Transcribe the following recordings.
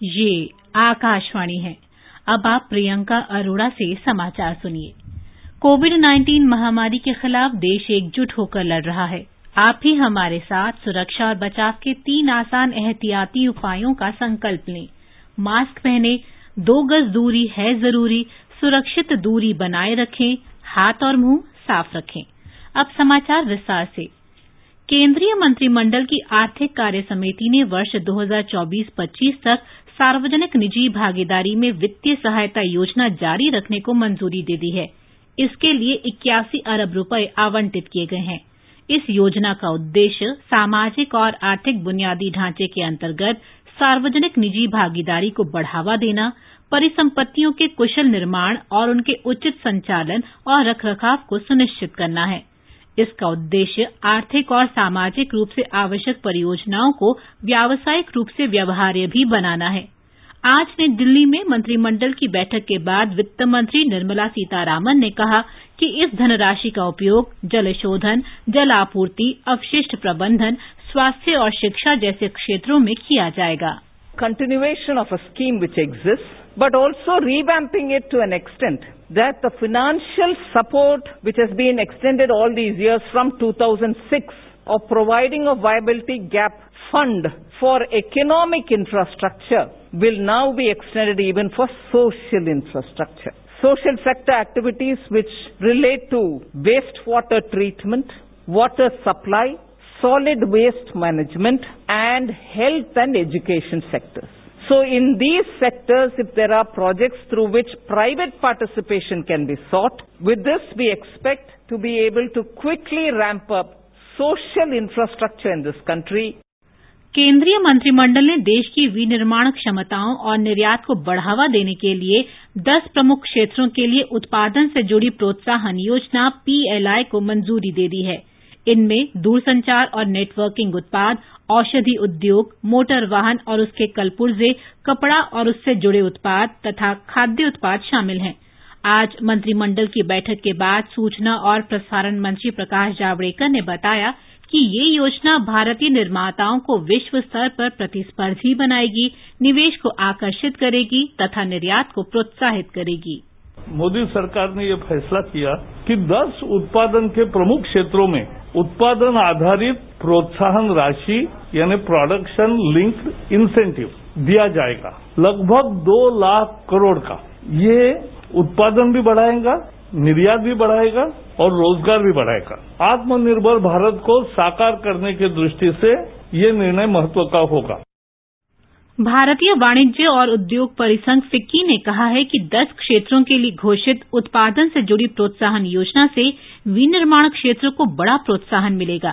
ये आकाशवाणी है। अब आप प्रियंका अरोड़ा से समाचार सुनिए। कोविड-19 महामारी के खिलाफ देश एकजुट होकर लड़ रहा है। आप भी हमारे साथ सुरक्षा और बचाव के 3 आसान एहतियाती उपायों का संकल्प लें। मास्क पहनें, 2 गज दूरी है जरूरी, सुरक्षित दूरी बनाए रखें, हाथ और मुंह साफ रखें। अब समाचार विस्तार से। केंद्रीय मंत्रिमंडल की आर्थिक कार्य समिति ने वर्ष 2024-25 तक सार्वजनिक निजी भागीदारी में वित्तीय सहायता योजना जारी रखने को मंजूरी दे दी है। इसके लिए 81 अरब रुपए आवंटित किए गए हैं। इस योजना का उद्देश्य सामाजिक और आर्थिक बुनियादी ढांचे के अंतर्गत सार्वजनिक निजी भागीदारी को बढ़ावा देना, परिसंपत्तियों के कुशल निर्माण और उनके उचित संचालन और रखरखाव को सुनिश्चित करना है। इसका उद्देश्य आर्थिक और सामाजिक रूप से आवश्यक परियोजनाओं को व्यावसायिक रूप से व्यवहार्य भी बनाना है। आज नई दिल्ली में मंत्रिमंडल की बैठक के बाद वित्त मंत्री निर्मला सीतारामन ने कहा कि इस धनराशि का उपयोग जल शोधन, जल आपूर्ति, अपशिष्ट प्रबंधन, स्वास्थ्य और शिक्षा जैसे क्षेत्रों में किया जाएगा। Continuation of a scheme which exists, but also revamping it to an extent that the financial support which has been extended all these years from 2006 of providing a viability gap fund for economic infrastructure will now be extended even for social infrastructure. Social sector activities which relate to wastewater treatment, water supply, solid waste management and health and education sectors. So in these sectors, if there are projects through which private participation can be sought, with this we expect to be able to quickly ramp up social infrastructure in this country. केंद्रीय मंत्रिमंडल ने देश की विनिर्माण क्षमताओं और निर्यात को बढ़ावा देने के लिए 10 प्रमुख क्षेत्रों के लिए उत्पादन से जुड़ी प्रोत्साहन योजना PLI को मंजूरी दे दी है। इनमें दूरसंचार और नेटवर्किंग उत्पाद, औषधि उद्योग, मोटर वाहन और उसके कलपुर्जे, कपड़ा और उससे जुड़े उत्पाद तथा खाद्य उत्पाद शामिल हैं। आज मंत्रिमंडल की बैठक के बाद सूचना और प्रसारण मंत्री प्रकाश जावड़ेकर ने बताया कि ये योजना भारतीय निर्माताओं को विश्व स्तर पर प्रतिस्पर्धी बनाएगी, निवेश को आकर्षित करेगी तथा निर्यात को प्रोत्साहित करेगी। मोदी सरकार ने यह फैसला किया कि 10 उत्पादन के प्रमुख क्षेत्रों में उत्पादन आधारित प्रोत्साहन राशि यानी प्रोडक्शन लिंक्ड इंसेंटिव दिया जाएगा, लगभग 2 लाख करोड़ का। ये उत्पादन भी बढ़ाएगा, निर्यात भी बढ़ाएगा और रोजगार भी बढ़ाएगा। आत्मनिर्भर भारत को साकार करने की दृष्टि से ये निर्णय महत्व का होगा। भारतीय वाणिज्य और उद्योग परिसंघ फिक्की ने कहा है कि 10 क्षेत्रों के लिए घोषित उत्पादन से जुड़ी प्रोत्साहन योजना से विनिर्माण क्षेत्र को बड़ा प्रोत्साहन मिलेगा।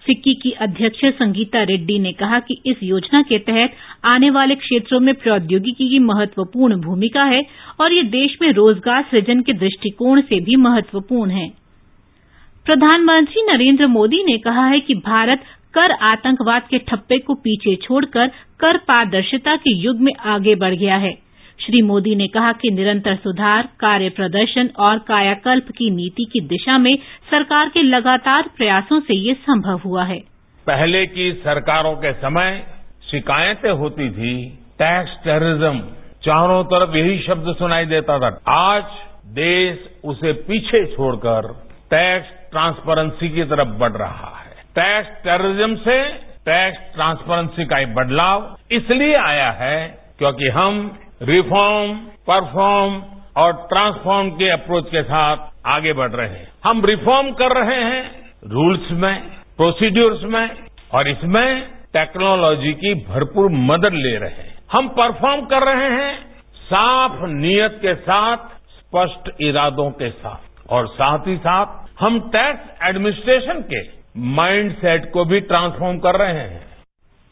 फिक्की की अध्यक्ष संगीता रेड्डी ने कहा कि इस योजना के तहत आने वाले क्षेत्रों में प्रौद्योगिकी की महत्वपूर्ण भूमिका है और ये देश में रोजगार सृजन के दृष्टिकोण से भी महत्वपूर्ण है। प्रधानमंत्री नरेंद्र मोदी ने कहा है कि भारत कर आतंकवाद के ठप्पे को पीछे छोड़कर कर पारदर्शिता के युग में आगे बढ़ गया है। श्री मोदी ने कहा कि निरंतर सुधार, कार्य प्रदर्शन और कायाकल्प की नीति की दिशा में सरकार के लगातार प्रयासों से ये संभव हुआ है। पहले की सरकारों के समय शिकायतें होती थी, टैक्स टेररिज्म, चारों तरफ यही शब्द सुनाई देता था। आज देश उसे पीछे छोड़कर टैक्स ट्रांसपेरेंसी की तरफ बढ़ रहा है। टैक्स टेररिज्म से टैक्स ट्रांसपेरेंसी का बदलाव इसलिए आया है क्योंकि हम रिफॉर्म, परफॉर्म और ट्रांसफॉर्म के अप्रोच के साथ आगे बढ़ रहे हैं। हम रिफॉर्म कर रहे हैं रूल्स में, प्रोसीड्यूर्स में और इसमें टेक्नोलॉजी की भरपूर मदद ले रहे हैं। हम परफॉर्म कर रहे हैं साफ नीयत के साथ, स्पष्ट इरादों के साथ और साथ ही साथ हम टैक्स एडमिनिस्ट्रेशन के माइंडसेट को भी ट्रांसफॉर्म कर रहे हैं।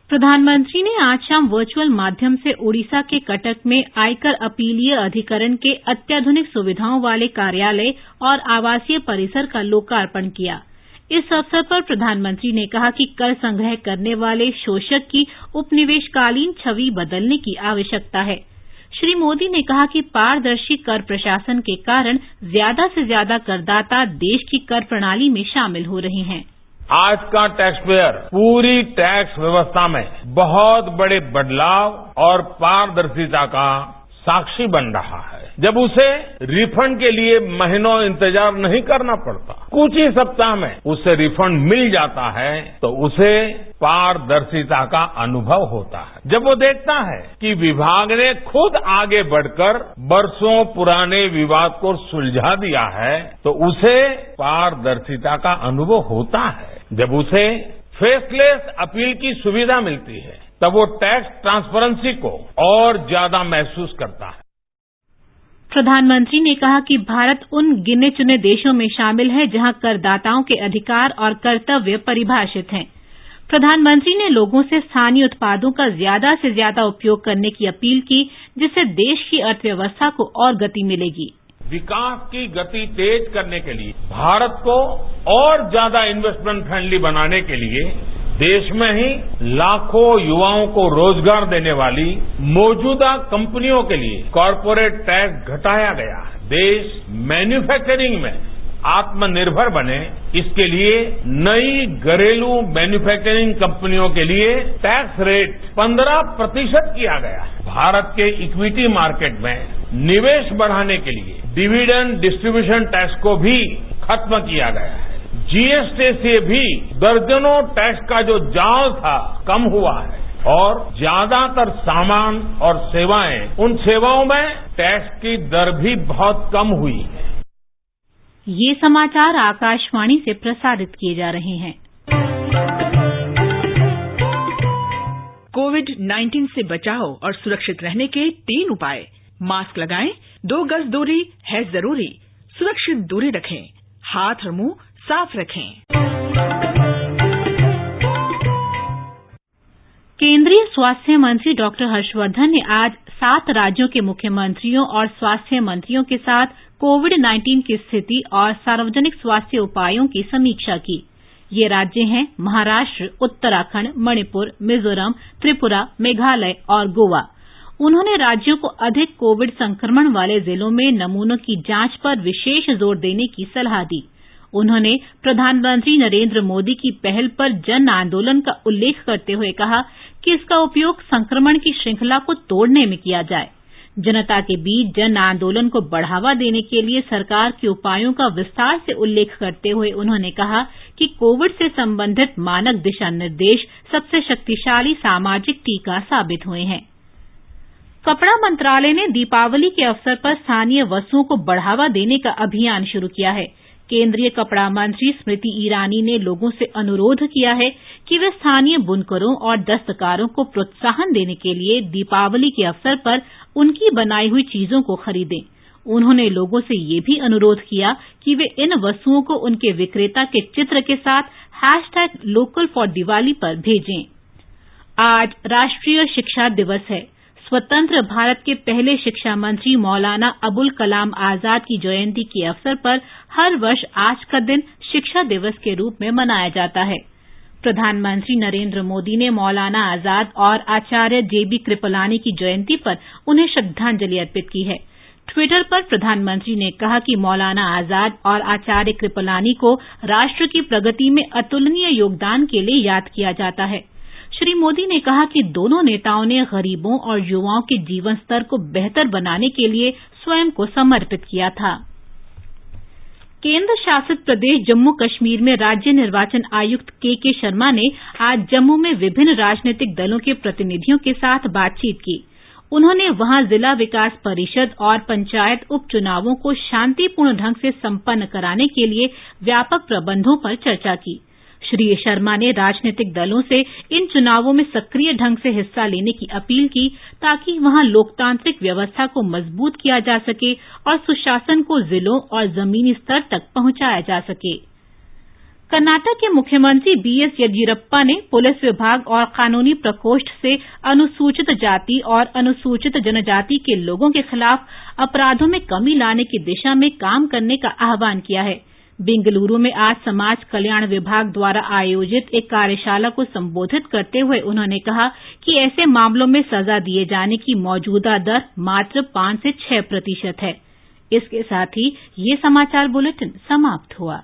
प्रधानमंत्री ने आज शाम वर्चुअल माध्यम से ओडिशा के कटक में आयकर अपीलीय अधिकरण के अत्याधुनिक सुविधाओं वाले कार्यालय और आवासीय परिसर का लोकार्पण किया। इस अवसर पर प्रधानमंत्री ने कहा कि कर संग्रह करने वाले शोषक की उपनिवेशकालीन छवि बदलने की आवश्यकता है। श्री मोदी ने कहा कि पारदर्शी कर प्रशासन के कारण ज्यादा से ज्यादा करदाता देश की कर प्रणाली में शामिल हो रहे हैं। आज का टैक्स पेयर पूरी टैक्स व्यवस्था में बहुत बड़े बदलाव और पारदर्शिता का साक्षी बन रहा है। जब उसे रिफंड के लिए महीनों इंतजार नहीं करना पड़ता, कुछ ही सप्ताह में उसे रिफंड मिल जाता है, तो उसे पारदर्शिता का अनुभव होता है। जब वो देखता है कि विभाग ने खुद आगे बढ़कर बरसों पुराने विवाद को सुलझा दिया है, तो उसे पारदर्शिता का अनुभव होता है। जब उसे फेसलेस अपील की सुविधा मिलती है, तब वो टैक्स ट्रांसपेरेंसी को और ज्यादा महसूस करता है। प्रधानमंत्री ने कहा कि भारत उन गिने चुने देशों में शामिल है जहां करदाताओं के अधिकार और कर्तव्य परिभाषित हैं। प्रधानमंत्री ने लोगों से स्थानीय उत्पादों का ज्यादा से ज्यादा उपयोग करने की अपील की, जिससे देश की अर्थव्यवस्था को और गति मिलेगी। विकास की गति तेज करने के लिए, भारत को और ज्यादा इन्वेस्टमेंट फ्रेंडली बनाने के लिए देश में ही लाखों युवाओं को रोजगार देने वाली मौजूदा कंपनियों के लिए कॉरपोरेट टैक्स घटाया गया है। देश मैन्युफैक्चरिंग में आत्मनिर्भर बने, इसके लिए नई घरेलू मैन्युफैक्चरिंग कंपनियों के लिए टैक्स रेट 15% किया गया है। भारत के इक्विटी मार्केट में निवेश बढ़ाने के लिए डिविडेंड डिस्ट्रीब्यूशन टैक्स को भी खत्म किया गया है। जीएसटी से भी दर्जनों टैक्स का जो जाल था कम हुआ है और ज्यादातर सामान और सेवाएं, उन सेवाओं में टैक्स की दर भी बहुत कम हुई है। ये समाचार आकाशवाणी से प्रसारित किए जा रहे हैं। कोविड-19 से बचाव और सुरक्षित रहने के 3 उपाय। मास्क लगाएं, 2 गज दूरी है जरूरी, सुरक्षित दूरी रखें, हाथ और मुंह साफ रखें। केंद्रीय स्वास्थ्य मंत्री डॉक्टर हर्षवर्धन ने आज 7 राज्यों के मुख्यमंत्रियों और स्वास्थ्य मंत्रियों के साथ कोविड-19 की स्थिति और सार्वजनिक स्वास्थ्य उपायों की समीक्षा की। ये राज्य हैं महाराष्ट्र, उत्तराखंड, मणिपुर, मिजोरम, त्रिपुरा, मेघालय और गोवा। उन्होंने राज्यों को अधिक कोविड संक्रमण वाले जिलों में नमूनों की जांच पर विशेष जोर देने की सलाह दी। उन्होंने प्रधानमंत्री नरेंद्र मोदी की पहल पर जन आंदोलन का उल्लेख करते हुए कहा कि इसका उपयोग संक्रमण की श्रृंखला को तोड़ने में किया जाए। जनता के बीच जन आंदोलन को बढ़ावा देने के लिए सरकार के उपायों का विस्तार से उल्लेख करते हुए उन्होंने कहा कि कोविड से संबंधित मानक दिशा निर्देश सबसे शक्तिशाली सामाजिक टीका साबित हुए हैं। कपड़ा मंत्रालय ने दीपावली के अवसर पर स्थानीय वस्तुओं को बढ़ावा देने का अभियान शुरू किया है। केंद्रीय कपड़ा मंत्री स्मृति ईरानी ने लोगों से अनुरोध किया है कि वे स्थानीय बुनकरों और दस्तकारों को प्रोत्साहन देने के लिए दीपावली के अवसर पर उनकी बनाई हुई चीजों को खरीदें। उन्होंने लोगों से ये भी अनुरोध किया कि वे इन वस्तुओं को उनके विक्रेता के चित्र के साथ #LocalForDiwali पर भेजें। आज राष्ट्रीय शिक्षा दिवस है। स्वतंत्र भारत के पहले शिक्षा मंत्री मौलाना अबुल कलाम आजाद की जयंती के अवसर पर हर वर्ष आज का दिन शिक्षा दिवस के रूप में मनाया जाता है। प्रधानमंत्री नरेंद्र मोदी ने मौलाना आजाद और आचार्य जेबी कृपलानी की जयंती पर उन्हें श्रद्धांजलि अर्पित की है। ट्विटर पर प्रधानमंत्री ने कहा कि मौलाना आजाद और आचार्य कृपलानी को राष्ट्र की प्रगति में अतुलनीय योगदान के लिए याद किया जाता है। श्री मोदी ने कहा कि दोनों नेताओं ने गरीबों और युवाओं के जीवन स्तर को बेहतर बनाने के लिए स्वयं को समर्पित किया था। केंद्र शासित प्रदेश जम्मू कश्मीर में राज्य निर्वाचन आयुक्त के शर्मा ने आज जम्मू में विभिन्न राजनीतिक दलों के प्रतिनिधियों के साथ बातचीत की। उन्होंने वहां जिला विकास परिषद और पंचायत उपचुनावों को शांतिपूर्ण ढंग से संपन्न कराने के लिए व्यापक प्रबंधों पर चर्चा की। श्री शर्मा ने राजनीतिक दलों से इन चुनावों में सक्रिय ढंग से हिस्सा लेने की अपील की ताकि वहां लोकतांत्रिक व्यवस्था को मजबूत किया जा सके और सुशासन को जिलों और जमीनी स्तर तक पहुंचाया जा सके। कर्नाटक के मुख्यमंत्री बीएस येदियुरप्पा ने पुलिस विभाग और कानूनी प्रकोष्ठ से अनुसूचित जाति और अनुसूचित जनजाति के लोगों के खिलाफ अपराधों में कमी लाने की दिशा में काम करने का आह्वान किया है। बेंगलुरु में आज समाज कल्याण विभाग द्वारा आयोजित एक कार्यशाला को संबोधित करते हुए उन्होंने कहा कि ऐसे मामलों में सजा दिए जाने की मौजूदा दर मात्र 5 से 6% है। इसके साथ ही ये समाचार बुलेटिन समाप्त हुआ।